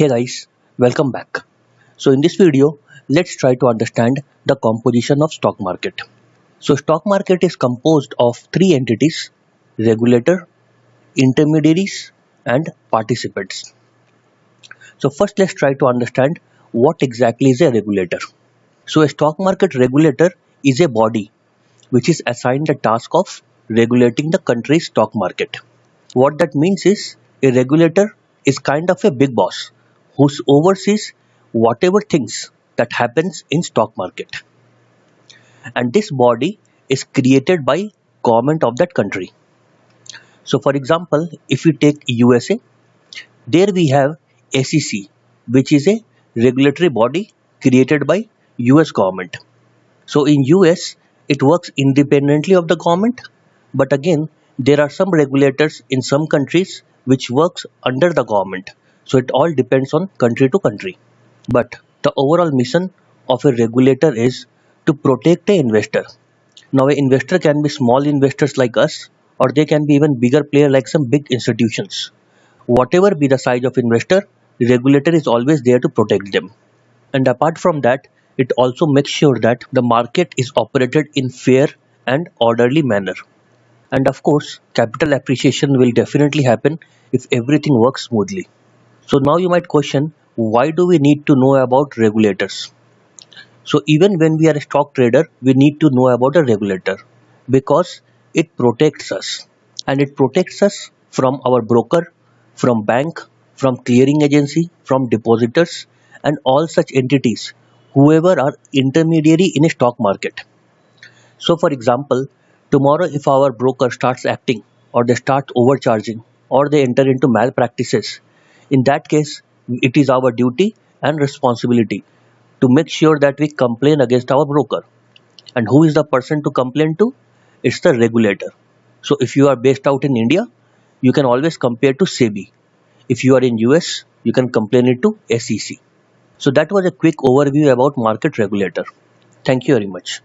Hey guys, welcome back. So in this video, let's try to understand the composition of stock market. So stock market is composed of three entities: regulator, intermediaries and participants. So first let's try to understand what exactly is a regulator. So a stock market regulator is a body which is assigned the task of regulating the country's stock market. What that means is a regulator is kind of a big boss who oversees whatever things that happens in stock market, and this body is created by government of that country. So for example, if we take USA, there we have SEC, which is a regulatory body created by US government. So in US, it works independently of the government, but again, there are some regulators in some countries which works under the government. So it all depends on country to country. But the overall mission of a regulator is to protect a investor. Now a investor can be small investors like us, or they can be even bigger player like some big institutions. Whatever be the size of investor, the regulator is always there to protect them. And apart from that, it also makes sure that the market is operated in fair and orderly manner. And of course, capital appreciation will definitely happen if everything works smoothly. So now you might question, why do we need to know about regulators? So even when we are a stock trader, we need to know about a regulator because it protects us, and it protects us from our broker, from bank, from clearing agency, from depositors and all such entities, whoever are intermediary in a stock market. So for example, tomorrow if our broker starts acting, or they start overcharging, or they enter into malpractices, in that case it is our duty and responsibility to make sure that we complain against our broker. And who is the person to complain to? It's the regulator. So if you are based out in India, you can always compare to SEBI. If you are in US, you can complain it to SEC. So that was a quick overview about market regulator. Thank you very much.